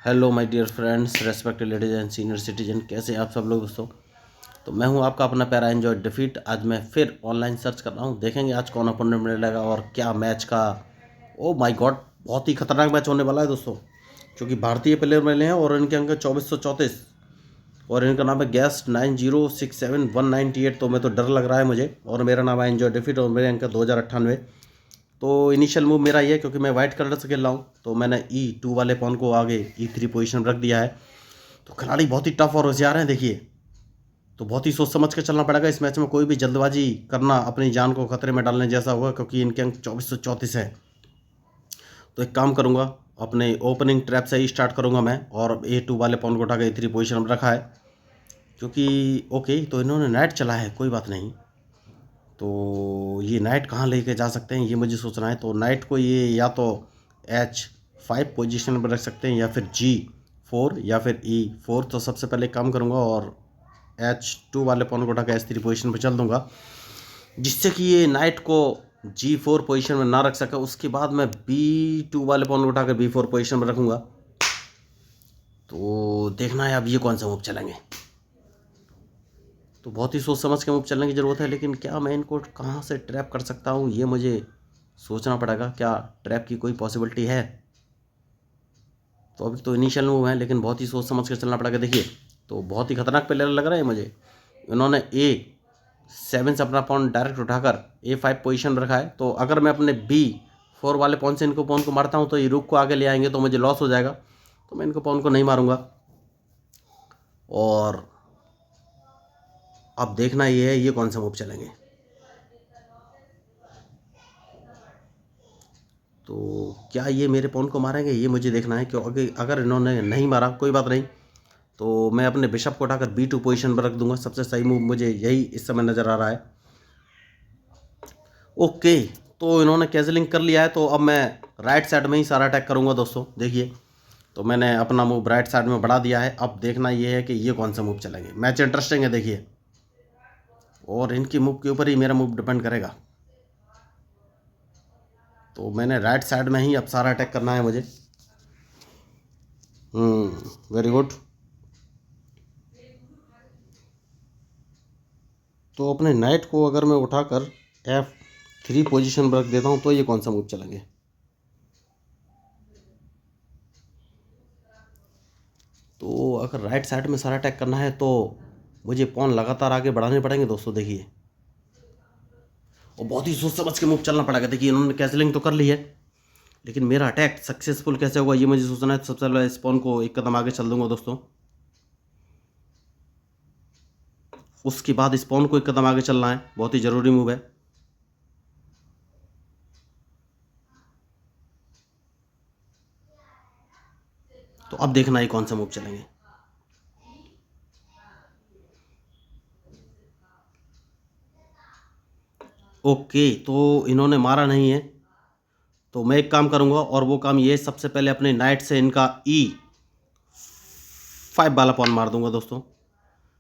Hello my dear friends, respected ladies and senior citizen, कैसे हैं आप सब लोग दोस्तों। तो मैं हूं आपका अपना प्यारा एंजॉय डिफीट। आज मैं फिर ऑनलाइन सर्च कर रहा हूं, देखेंगे आज कौन अपोनेंट मिलेगा और क्या मैच का। ओ माय गॉड, बहुत ही खतरनाक मैच होने वाला है दोस्तों, क्योंकि भारतीय प्लेयर मिले हैं और इनके अंक 2434 और इनका नाम है गेस्ट 9067 198। तो मैं तो डर लग रहा है मुझे, और मेरा नाम है एंजॉय डिफीट और मेरे अंक 2098। तो इनिशियल मूव मेरा ये है, क्योंकि मैं वाइट कलर से खेल रहा हूँ, तो मैंने E2 वाले पॉन को आगे E3 पोजीशन में रख दिया है। तो खिलाड़ी बहुत ही टफ और होशियार हैं देखिए, तो बहुत ही सोच समझ के चलना पड़ेगा इस मैच में। कोई भी जल्दबाजी करना अपनी जान को खतरे में डालने जैसा होगा, क्योंकि इनके अंक 2434 है। तो एक काम करूँगा, अपने ओपनिंग ट्रैप से ही स्टार्ट करूँगा मैं, और A2 वाले पॉन को उठा के E3 पोजीशन में रखा है, क्योंकि ओके तो इन्होंने नाइट चला है, कोई बात नहीं। तो ये नाइट कहाँ लेके जा सकते हैं ये मुझे सोचना है। तो नाइट को ये या तो H5 पोजीशन पर रख सकते हैं, या फिर G4, या फिर E4। तो सबसे पहले एक काम करूँगा और H2 वाले पॉन को उठा के H3 पोजीशन पर चल दूँगा, जिससे कि ये नाइट को G4 पोजीशन में ना रख सके। उसके बाद मैं B2 वाले पॉन को उठा कर B4 पोजीशन में रखूँगा। तो देखना है अब ये कौन सा मूव चलेंगे। तो बहुत ही सोच समझ के मूव चलने की ज़रूरत है, लेकिन क्या मैं इनको कहाँ से ट्रैप कर सकता हूँ ये मुझे सोचना पड़ेगा। क्या ट्रैप की कोई पॉसिबिलिटी है? तो अभी तो इनिशियल मूव है, लेकिन बहुत ही सोच समझ के चलना पड़ेगा। देखिए, तो बहुत ही खतरनाक प्लेयर लग रहा है मुझे। इन्होंने A7 से अपना पॉन डायरेक्ट उठाकर A5 पोजीशन में रखा है। तो अगर मैं अपने B4 वाले पॉन से इनको पॉन को मारता हूँ, तो ये रुक को आगे ले आएंगे, तो मुझे लॉस हो जाएगा। तो मैं इनको पॉन को नहीं मारूंगा। और अब देखना ये है ये कौन सा मूव चलेंगे। तो क्या ये मेरे पॉन को मारेंगे ये मुझे देखना है, क्योंकि अगर इन्होंने नहीं मारा कोई बात नहीं, तो मैं अपने बिशप को उठाकर B2 पोजीशन पर रख दूंगा। सबसे सही मूव मुझे यही इस समय नज़र आ रहा है। ओके, तो इन्होंने कैंसिलिंग कर लिया है, तो अब मैं राइट साइड में ही सारा अटैक करूंगा दोस्तों। देखिए, तो मैंने अपना मूव राइट साइड में बढ़ा दिया है। अब देखना ये है कि ये कौन सा मूव चलेंगे। मैच इंटरेस्टिंग है देखिए, और इनकी मूव के ऊपर ही मेरा मूव डिपेंड करेगा। तो मैंने राइट साइड में ही अब सारा अटैक करना है मुझे। Very good. तो अपने नाइट को अगर मैं उठाकर F3 पोजीशन पर रख देता हूँ, तो ये कौन सा मूव चलेंगे। तो अगर राइट साइड में सारा अटैक करना है, तो मुझे पॉन लगातार आगे बढ़ाने पड़ेंगे दोस्तों। देखिए, और बहुत ही सोच समझ के मूव चलना पड़ेगा। देखिए, इन्होंने कैंसिलिंग तो कर ली है, लेकिन मेरा अटैक सक्सेसफुल कैसे होगा ये मुझे सोचना है। सबसे पहले स्पॉन को एक कदम आगे चल दूंगा दोस्तों। उसके बाद स्पॉन को एक कदम आगे चलना है, बहुत ही ज़रूरी मूव है। तो अब देखना ही कौन सा मूव चलेंगे। ओके, तो इन्होंने मारा नहीं है, तो मैं एक काम करूंगा, और वो काम ये, सबसे पहले अपने नाइट से इनका E5 वाला पॉन मार दूंगा दोस्तों।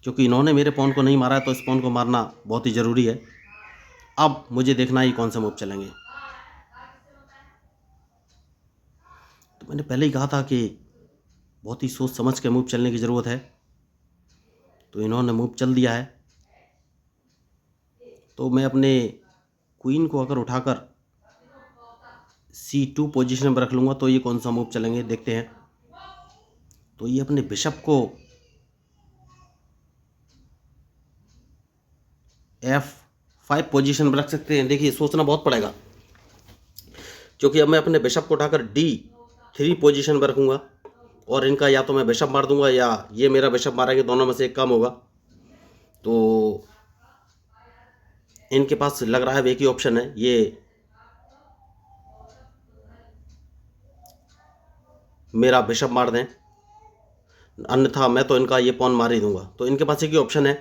क्योंकि इन्होंने मेरे पॉन को नहीं मारा है, तो इस पॉन को मारना बहुत ही ज़रूरी है। अब मुझे देखना ही कौन सा मूव चलेंगे। तो मैंने पहले ही कहा था कि बहुत ही सोच समझ के मूव चलने की ज़रूरत है। तो इन्होंने मूव चल दिया है, तो मैं अपने क्वीन को अगर उठाकर C2 पोजीशन पर रख लूँगा, तो ये कौन सा मूव चलेंगे देखते हैं। तो ये अपने बिशप को F5 पोजीशन पर रख सकते हैं। देखिए, सोचना बहुत पड़ेगा, क्योंकि अब मैं अपने बिशप को उठाकर D3 पोजीशन पर रखूँगा, और इनका या तो मैं बिशप मार दूंगा या ये मेरा बिशप मारेंगे, दोनों में से एक काम होगा। तो इनके पास लग रहा है एक ही ऑप्शन है, ये मेरा बिशप मार दें, अन्यथा मैं तो इनका ये पॉन मार ही दूंगा। तो इनके पास एक ही ऑप्शन है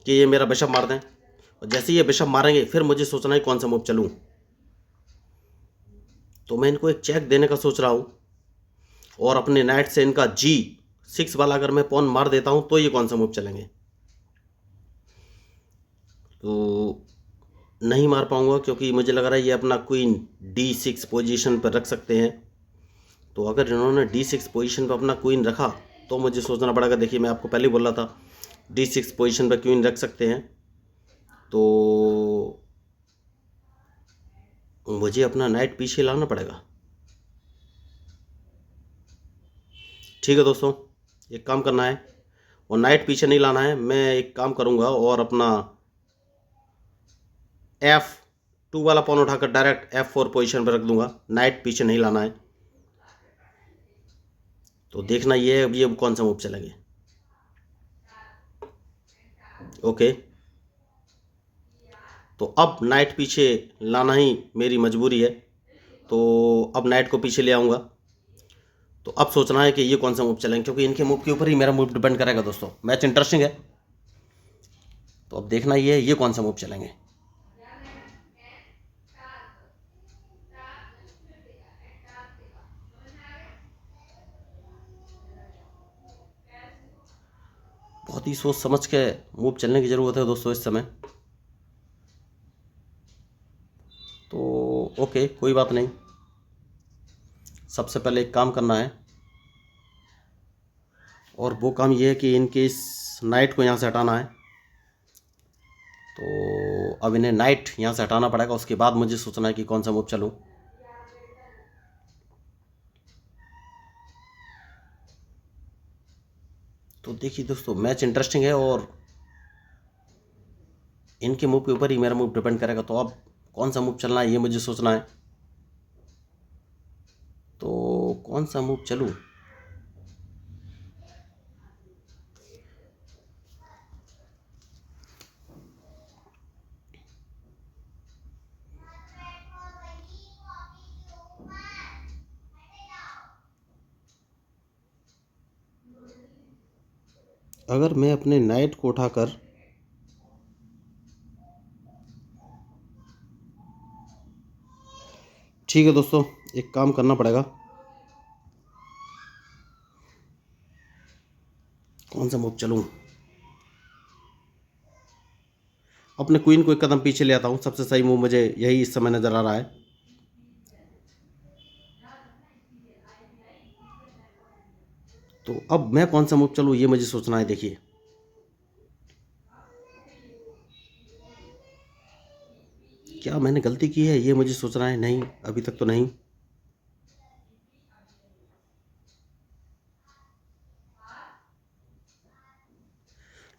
कि ये मेरा बिशप मार दें, और जैसे ये बिशप मारेंगे फिर मुझे सोचना है कौन सा मूव चलूँ। तो मैं इनको एक चेक देने का सोच रहा हूँ, और अपने नाइट से इनका G6 वाला अगर मैं पॉन मार देता हूँ, तो ये कौन सा मूव चलेंगे। तो नहीं मार पाऊंगा, क्योंकि मुझे लग रहा है ये अपना क्वीन D6 पोजीशन पर रख सकते हैं। तो अगर इन्होंने D6 पोजीशन पर अपना क्वीन रखा तो मुझे सोचना पड़ेगा। देखिए मैं आपको पहले ही बोल रहा था D6 पोजीशन पर क्वीन रख सकते हैं, तो मुझे अपना नाइट पीछे लाना पड़ेगा। ठीक है दोस्तों, एक काम करना है, और नाइट पीछे नहीं लाना है। मैं एक काम करूंगा और अपना F2 वाला पॉन उठाकर डायरेक्ट F4 पोजीशन पर रख दूंगा। नाइट पीछे नहीं लाना है। तो देखना ये है ये कौन सा मूव चलेंगे। ओके, तो अब नाइट पीछे लाना ही मेरी मजबूरी है, तो अब नाइट को पीछे ले आऊँगा। तो अब सोचना है कि ये कौन सा मूव चलेंगे, क्योंकि इनके मूव के ऊपर ही मेरा मूव डिपेंड करेगा दोस्तों। मैच इंटरेस्टिंग है, तो अब देखना ये है ये कौन सा मूव चलेंगे। बहुत ही सोच समझ के मूव चलने की ज़रूरत है दोस्तों इस समय। तो ओके, कोई बात नहीं। सबसे पहले एक काम करना है, और वो काम ये है कि इनके इस नाइट को यहाँ से हटाना है। तो अब इन्हें नाइट यहाँ से हटाना पड़ेगा, उसके बाद मुझे सोचना है कि कौन सा मूव चलूँ। तो देखिए दोस्तों, मैच इंटरेस्टिंग है और इनके मूव के ऊपर ही मेरा मूव डिपेंड करेगा। तो अब कौन सा मूव चलना है ये मुझे सोचना है। तो कौन सा मूव चलूँ? अगर मैं अपने नाइट को उठाकर ठीक है दोस्तों, एक काम करना पड़ेगा। कौन सा मूव चलूँ? अपने क्वीन को एक कदम पीछे ले आता हूँ। सबसे सही मूव मुझे यही इस समय नज़र आ रहा है। तो अब मैं कौन सा मूव चलूँ ये मुझे सोचना है। देखिए क्या मैंने गलती की है ये मुझे सोचना है। नहीं, अभी तक तो नहीं।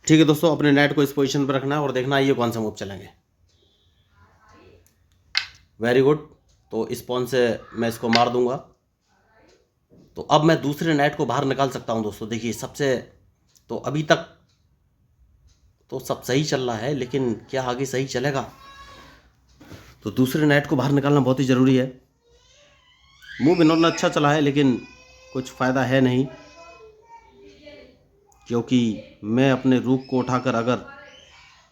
ठीक है दोस्तों, अपने नाइट को इस पोजीशन पर रखना है और देखना है ये कौन सा मूव चलेंगे। Very good. तो इस पॉन से मैं इसको मार दूंगा। तो अब मैं दूसरे नाइट को बाहर निकाल सकता हूं दोस्तों। देखिए सबसे, तो अभी तक तो सब सही चल रहा है, लेकिन क्या आगे सही चलेगा? तो दूसरे नाइट को बाहर निकालना बहुत ही ज़रूरी है। मूव इन्होंने अच्छा चला है, लेकिन कुछ फ़ायदा है नहीं, क्योंकि मैं अपने रूक को उठाकर अगर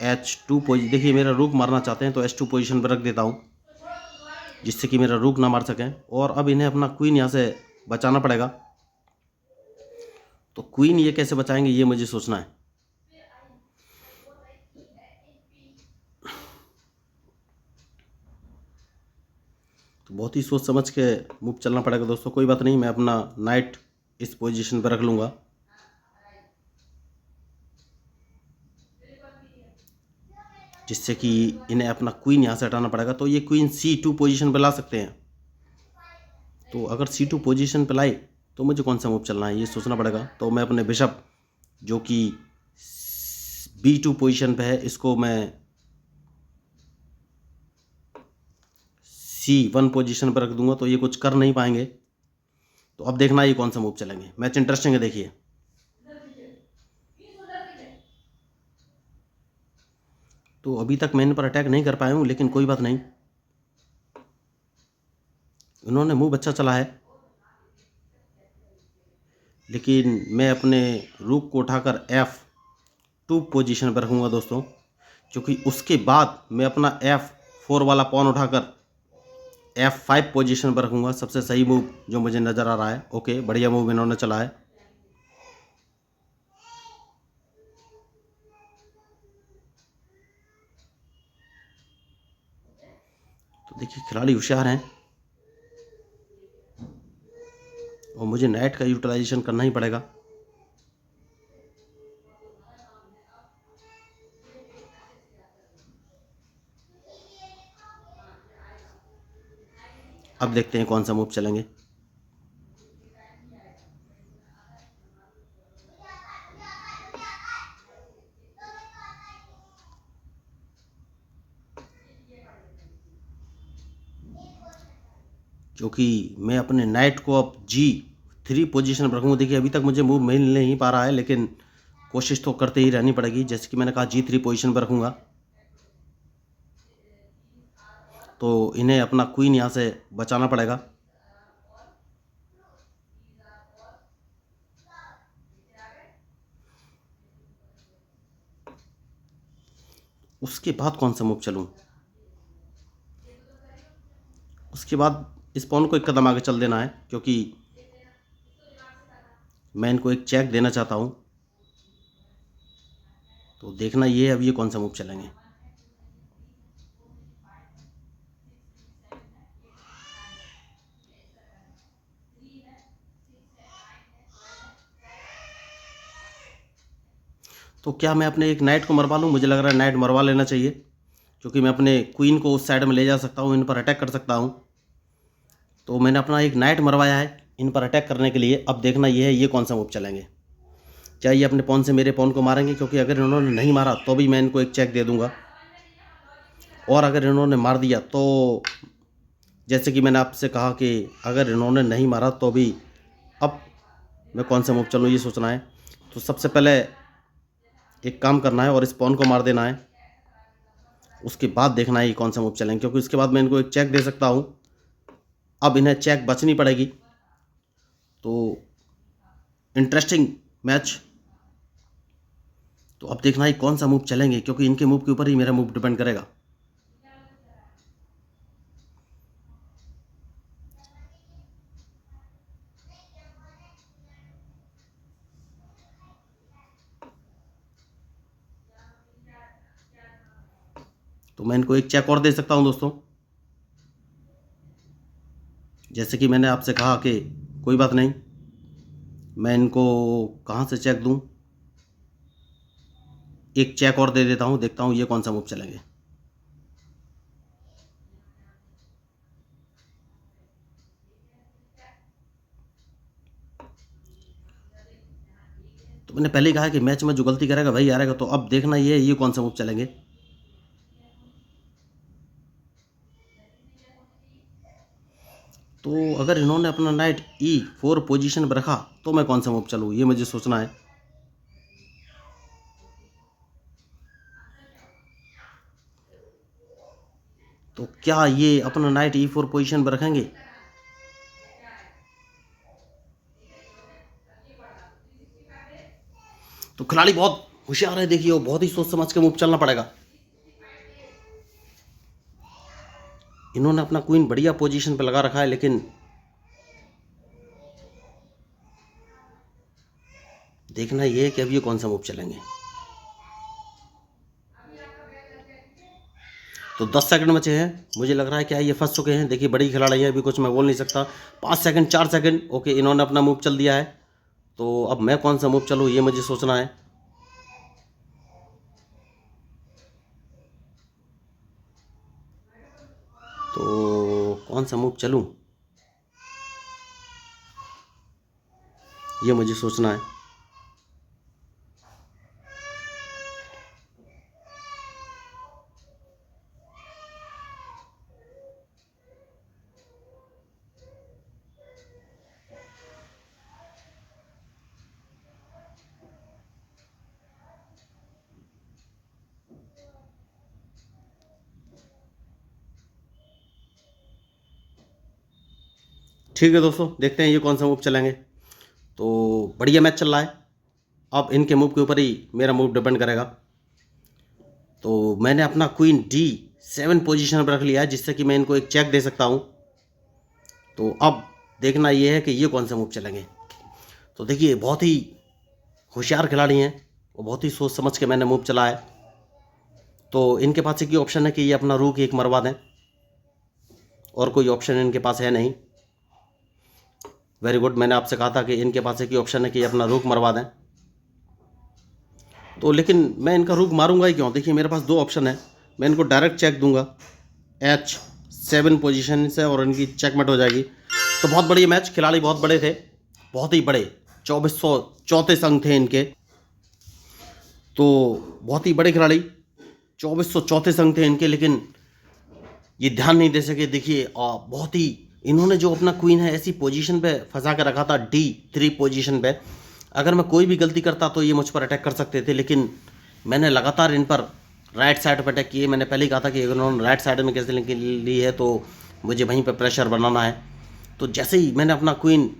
H2 पोजिशन, देखिए मेरा रूक मारना चाहते हैं तो H2 पोजीशन पर रख देता हूँ, जिससे कि मेरा रूक ना मार सकें। और अब इन्हें अपना क्वीन यहाँ से बचाना पड़ेगा। तो क्वीन ये कैसे बचाएंगे ये मुझे सोचना है। तो बहुत ही सोच समझ के मूव चलना पड़ेगा दोस्तों। कोई बात नहीं, मैं अपना नाइट इस पोजीशन पर रख लूँगा, जिससे कि इन्हें अपना क्वीन यहाँ से हटाना पड़ेगा। तो ये क्वीन C2 पोजीशन पर ला सकते हैं। तो अगर C2 पोजीशन पर लाए तो मुझे कौन सा मूव चलना है ये सोचना पड़ेगा। तो मैं अपने बिशप जो कि B2 पोजीशन पे है, इसको मैं C1 पोजीशन पर रख दूंगा, तो ये कुछ कर नहीं पाएंगे। तो अब देखना ये कौन सा मूव चलेंगे। मैच इंटरेस्टिंग है। देखिए तो अभी तक मैं इन पर अटैक नहीं कर पाया हूँ, लेकिन कोई बात नहीं, उन्होंने मूव अच्छा चला है। लेकिन मैं अपने रूक को उठाकर F2 पोजीशन पर रखूँगा दोस्तों, क्योंकि उसके बाद मैं अपना F4 वाला पॉन उठाकर F5 पोजीशन पर रखूँगा। सबसे सही मूव जो मुझे नज़र आ रहा है। ओके, बढ़िया मूव इन्होंने चला है। तो देखिए खिलाड़ी होशियार हैं। और मुझे नाइट का यूटिलाइजेशन करना ही पड़ेगा। अब देखते हैं कौन सा मूव चलेंगे। क्योंकि मैं अपने नाइट को अब G3 पोजीशन पर रखूँगा। देखिए अभी तक मुझे मूव मिल नहीं पा रहा है, लेकिन कोशिश तो करते ही रहनी पड़ेगी। जैसे कि मैंने कहा G3 पोजीशन पर रखूँगा, तो इन्हें अपना क्वीन यहाँ से बचाना पड़ेगा। उसके बाद कौन सा मूव चलूँ? उसके बाद इस पॉन को एक कदम आगे चल देना है, क्योंकि मैं इनको एक चेक देना चाहता हूँ। तो देखना ये है अब ये कौन सा मूव चलेंगे। तो क्या मैं अपने एक नाइट को मरवा लूँ? मुझे लग रहा है नाइट मरवा लेना चाहिए, क्योंकि मैं अपने क्वीन को उस साइड में ले जा सकता हूँ, इन पर अटैक कर सकता हूँ। तो मैंने अपना एक नाइट मरवाया है इन पर अटैक करने के लिए। अब देखना ये है ये कौन सा मूव चलेंगे। क्या ये अपने पॉन से मेरे पॉन को मारेंगे? क्योंकि अगर इन्होंने नहीं मारा तो भी मैं इनको एक चेक दे दूंगा, और अगर इन्होंने मार दिया तो, जैसे कि मैंने आपसे कहा कि अगर इन्होंने नहीं मारा तो भी अब मैं कौन सा मूव चलूँ ये सोचना है। तो सबसे पहले एक काम करना है और इस पॉन को मार देना है। उसके बाद देखना है ये कौन सा मूव चलेंगे, क्योंकि उसके बाद मैं इनको एक चेक दे सकता हूँ। अब इन्हें चेक बचनी पड़ेगी। तो इंटरेस्टिंग मैच। तो अब देखना है कौन सा मूव चलेंगे, क्योंकि इनके मूव के ऊपर ही मेरा मूव डिपेंड करेगा। तो मैं इनको एक चेक और दे सकता हूं दोस्तों। जैसे कि मैंने आपसे कहा कि कोई बात नहीं, मैं इनको कहां से चेक दूं, एक चेक और दे देता हूं, देखता हूं ये कौन सा मूव चलेंगे। तो मैंने पहले ही कहा कि मैच में जो गलती करेगा वही हारेगा। तो अब देखना ये कौन सा मूव चलेंगे। तो अगर इन्होंने अपना नाइट E4 पोजीशन पर रखा तो मैं कौन सा मूव चलूँ ये मुझे सोचना है। तो क्या ये अपना नाइट E4 पोजीशन पर रखेंगे? तो खिलाड़ी बहुत होशियार है, देखिए, बहुत ही सोच समझ के मूव चलना पड़ेगा। इन्होंने अपना क्वीन बढ़िया पोजीशन पे लगा रखा है, लेकिन देखना ये है कि अब ये कौन सा मूव चलेंगे। तो 10 सेकंड बचे हैं। मुझे लग रहा है क्या ये फंस चुके हैं। देखिए बड़ी खिलाड़ी है, अभी कुछ मैं बोल नहीं सकता। 5 सेकंड, 4 सेकंड, ओके, इन्होंने अपना मूव चल दिया है। तो अब मैं कौन सा मूव चलूँ ये मुझे सोचना है। तो कौन सा मूव चलूँ ये मुझे सोचना है। ठीक है दोस्तों, देखते हैं ये कौन सा मूव चलेंगे। तो बढ़िया मैच चल रहा है। अब इनके मूव के ऊपर ही मेरा मूव डिपेंड करेगा। तो मैंने अपना क्वीन D7 पोजीशन पर रख लिया है, जिससे कि मैं इनको एक चेक दे सकता हूँ। तो अब देखना ये है कि ये कौन सा मूव चलेंगे। तो देखिए बहुत ही होशियार खिलाड़ी हैं, वो बहुत ही सोच समझ के मैंने मूव चला है। तो इनके पास एक ही ऑप्शन है कि ये अपना रूक एक मरवा दें, और कोई ऑप्शन इनके पास है नहीं। Very good. मैंने आपसे कहा था कि इनके पास एक ही ऑप्शन है कि अपना रुक मरवा दें, तो लेकिन मैं इनका रुक मारूंगा ही क्यों। देखिए मेरे पास दो ऑप्शन है, मैं इनको डायरेक्ट चेक दूंगा H7 पोजीशन से और इनकी चेकमेट हो जाएगी। तो बहुत बढ़िया मैच, खिलाड़ी बहुत बड़े थे, बहुत ही बड़े, 2434 अंक थे इनके, तो बहुत ही बड़े खिलाड़ी, 2434 अंक थे इनके, लेकिन ये ध्यान नहीं दे सके। देखिए बहुत ही इन्होंने जो अपना क्वीन है ऐसी पोजीशन पे फंसा के रखा था, D3 पोजीशन पे। अगर मैं कोई भी गलती करता तो ये मुझ पर अटैक कर सकते थे, लेकिन मैंने लगातार इन पर राइट साइड पर अटैक किए। मैंने पहले ही कहा था कि अगर उन्होंने राइट साइड में कैसे ली है तो मुझे वहीं पर प्रेशर बनाना है। तो जैसे ही मैंने अपना क्वीन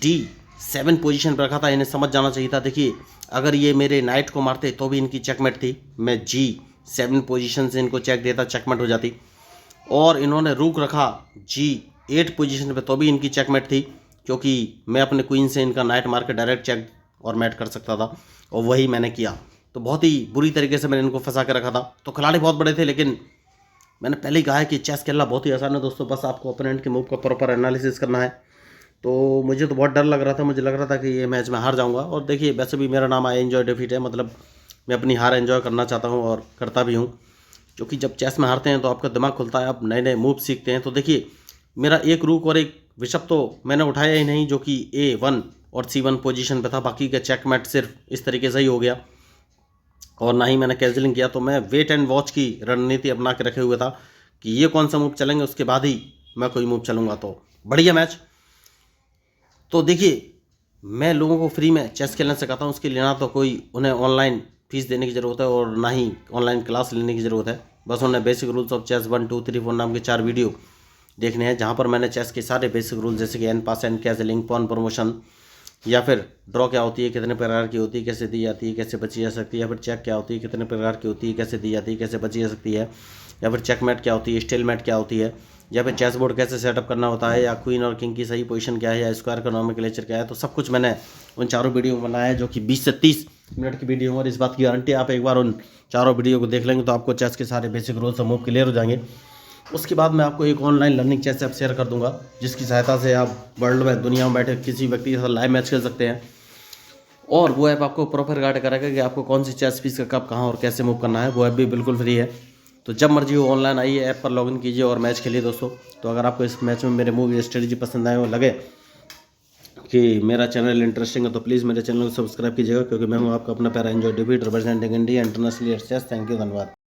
D7 पोजीशन पर रखा था, इन्हें समझ जाना चाहिए था। देखिए अगर ये मेरे नाइट को मारते तो भी इनकी चेकमेट थी, मैं G7 पोजीशन से इनको चेक देता, चेकमेट हो जाती। और इन्होंने रूक रखा G8 पोजीशन पे तो भी इनकी चेकमेट थी, क्योंकि मैं अपने क्वीन से इनका नाइट मार के डायरेक्ट चेक और मैट कर सकता था, और वही मैंने किया। तो बहुत ही बुरी तरीके से मैंने इनको फंसा के रखा था। तो खिलाड़ी बहुत बड़े थे, लेकिन मैंने पहले ही कहा है कि चेस खेलना बहुत ही आसान है दोस्तों, बस आपको ओपोनेंट के मूव का प्रॉपर एनालिसिस करना है। तो मुझे तो बहुत डर लग रहा था, मुझे लग रहा था कि ये मैच मैं हार जाऊंगा। और देखिए वैसे भी मेरा नाम आई एंजॉय डिफीट है, मतलब मैं अपनी हार एंजॉय करना चाहता हूँ और करता भी हूँ, क्योंकि जब चेस में हारते हैं तो आपका दिमाग खुलता है, आप नए नए मूव सीखते हैं। तो देखिए मेरा एक रूक और एक बिशप तो मैंने उठाया ही नहीं, जो कि A1 और C1 पोजीशन पे था। बाकी का चेकमेट सिर्फ इस तरीके से ही हो गया, और ना ही मैंने कैंसिलिंग किया। तो मैं वेट एंड वॉच की रणनीति अपना के रखे हुए था कि ये कौन सा मूव चलेंगे, उसके बाद ही मैं कोई मूव चलूँगा। तो बढ़िया मैच। तो देखिए मैं लोगों को फ्री में चेस खेलना सिखाता हूँ, उसके लिए ना तो कोई उन्हें ऑनलाइन फीस देने की ज़रूरत है और ना ही ऑनलाइन क्लास लेने की ज़रूरत है। बस उन्हें बेसिक रूल्स ऑफ चेस 1 2 3 4 नाम के 4 वीडियो देखने हैं, जहाँ पर मैंने चेस के सारे बेसिक रूल, जैसे कि एन पास, एन कैसलिंग, पॉन प्रमोशन, या फिर ड्रॉ क्या होती है, कितने प्रकार की होती है, कैसे दी जाती है, कैसे बची जा सकती है, या फिर चेक क्या होती है, कितने प्रकार की होती है, कैसे दी जाती है, कैसे बची जा सकती है, या फिर चेकमेट क्या होती है, स्टेलमेट क्या होती है, या फिर चेस बोर्ड कैसे सेटअप करना होता है, या क्वीन और किंग की सही पोजीशन क्या है, या स्क्वायर का नॉमेनक्लेचर क्या है। तो सब कुछ मैंने उन चारों वीडियो में बनाया है, जो कि 20 से 30 मिनट की वीडियो है। और इस बात की गारंटी, आप एक बार उन चारों वीडियो को देख लेंगे तो आपको चेस के सारे बेसिक रूल्स और मूव क्लियर हो जाएंगे। उसके बाद मैं आपको एक online learning chess app share कर दूंगा, जिसकी सहायता से आप वर्ल्ड में, दुनिया में बैठे किसी व्यक्ति के साथ लाइव मैच खेल सकते हैं। और वो ऐप आपको प्रॉपर गाइड करेगा कि आपको कौन सी चेस पीस का कब, कहाँ और कैसे मूव करना है। वो ऐप भी बिल्कुल फ्री है, तो जब मर्जी हो ऑनलाइन आइए, ऐप पर लॉगिन कीजिए और मैच खेलिए दोस्तों। तो अगर आपको इस मैच में मेरे मूव स्ट्रेटजी पसंद आए और लगे कि मेरा चैनल इंटरेस्टिंग है, तो प्लीज़ मेरे चैनल को सब्सक्राइब कीजिएगा, क्योंकि मैं हूँ आपका अपना प्यारा enjoy defeat, representing India internationally at chess. Thank you, धन्यवाद।